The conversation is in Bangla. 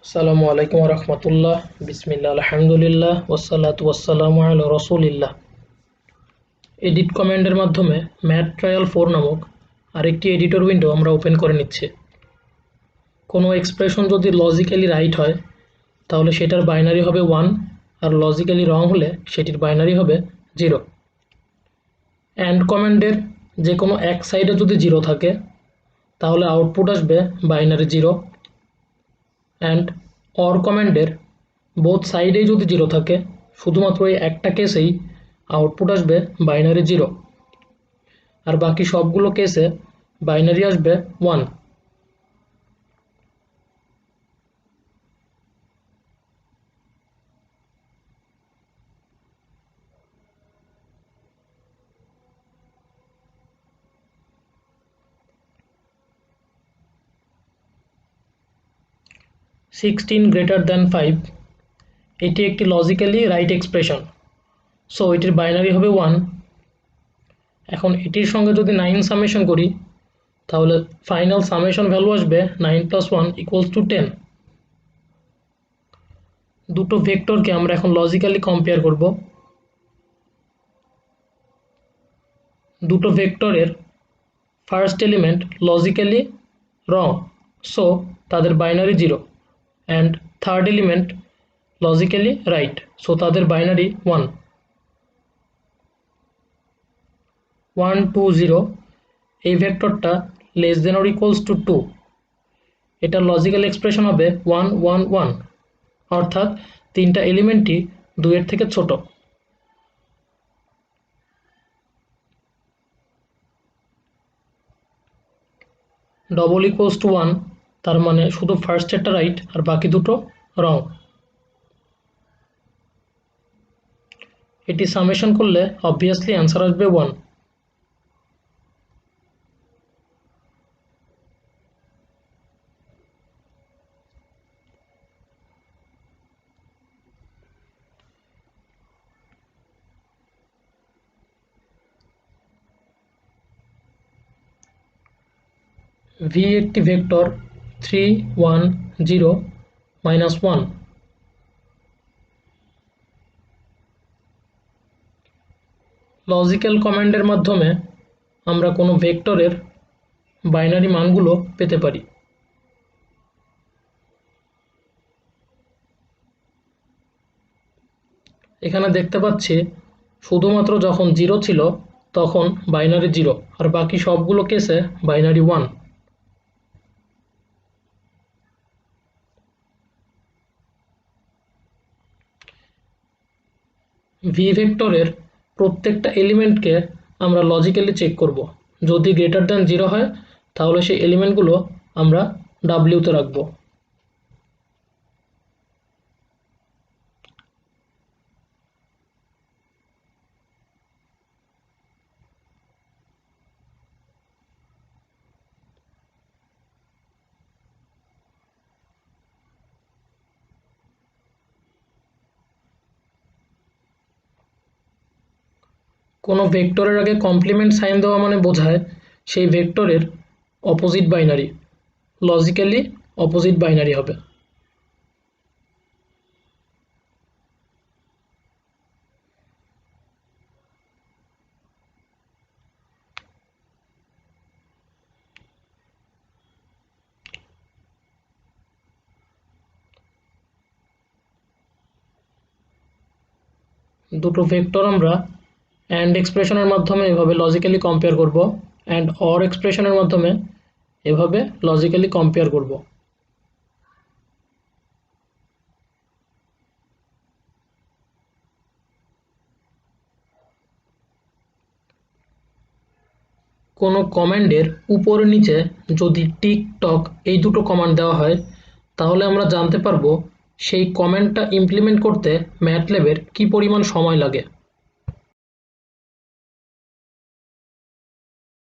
আসসালামু আলাইকুম রহমতুল্লাহ। বিসমিল্লাহ, আলহামদুলিল্লাহ, ওয়াসসালাতু ওয়াসসালামু আলা রাসূলিল্লাহ। এডিট কমান্ডের মাধ্যমে ম্যাথ ট্রায়াল 4 নামক আরেকটি এডিটর উইন্ডো আমরা ওপেন করে নিচ্ছি। কোনো এক্সপ্রেশন যদি লজিক্যালি রাইট হয় তাহলে সেটার বাইনারি হবে 1, আর লজিক্যালি রং হলে সেটির বাইনারি হবে 0। অ্যান্ড কমান্ডের যে কোনো এক সাইডে যদি 0 থাকে তাহলে আউটপুট আসবে বাইনারি 0, অ্যান্ড অর কমান্ডের বোথ সাইডেই যদি 0 থাকে শুধুমাত্র এই একটা কেসেই আউটপুট আসবে বাইনারি 0, আর বাকি সবগুলো কেসে বাইনারি আসবে 1। সিক্সটিন গ্রেটার দ্যান 5 এটি একটি লজিক্যালি রাইট এক্সপ্রেশন, সো এটির বাইনারি হবে 1। এখন এটির সঙ্গে যদি 9 সামেশন করি তাহলে ফাইনাল সামেশন ভ্যালু আসবে 9 + 1 = 10। দুটো ভেক্টরকে আমরা এখন লজিক্যালি কম্পেয়ার করব। দুটো ভেক্টরের first element logically wrong, so তাদের binary 0, and third element logically right, so তাদের বাইনারি 1। 1 2 0 এই ভেক্টরটা less than or equals to 2, এটার লজিক্যাল এক্সপ্রেশন হবে 1 1 1, অর্থাৎ তিনটা এলিমেন্টই 2 এর থেকে ছোট। ডবল ইকুয়ালস টু 1 তার মানে শুধু ফার্স্টেরটা রাইট আর বাকি দুটো রং। এটি সামেশন করলে অবভিয়াসলি অ্যান্সার আসবে 1। ভি একটি ভেক্টর 3 1 0 -1। লজিক্যাল কমান্ডের মাধ্যমে আমরা কোনো ভেক্টরের বাইনারি মানগুলো পেতে পারি। এখানে দেখতে পাচ্ছি শুধুমাত্র যখন 0 ছিল তখন বাইনারি 0, আর বাকি সবগুলো কেসে বাইনারি 1। ভি ভেক্টরের প্রত্যেকটা এলিমেন্টকে আমরা লজিক্যালি চেক করব। যদি গ্রেটার দ্যান 0 হয় তাহলে সেই এলিমেন্টগুলো আমরা ডাব্লিউতে রাখবো। কোনো ভেক্টরের আগে কমপ্লিমেন্ট সাইন দেওয়া মানে বোঝায় সেই ভেক্টরের opposite binary, logically opposite binary হবে। দুটো ভেক্টর আমরা অ্যান্ড এক্সপ্রেশনের মাধ্যমে এভাবে লজিক্যালি কম্পেয়ার করব, অ্যান্ড অর এক্সপ্রেশনের মাধ্যমে এভাবে লজিক্যালি কম্পেয়ার করব। কোনো কমান্ডের উপর নিচে যদি টিক টক এই দুটো কমান্ড দেওয়া হয় তাহলে আমরা জানতে পারবো সেই কমান্ডটা ইমপ্লিমেন্ট করতে ম্যাটল্যাবের কী পরিমাণ সময় লাগে।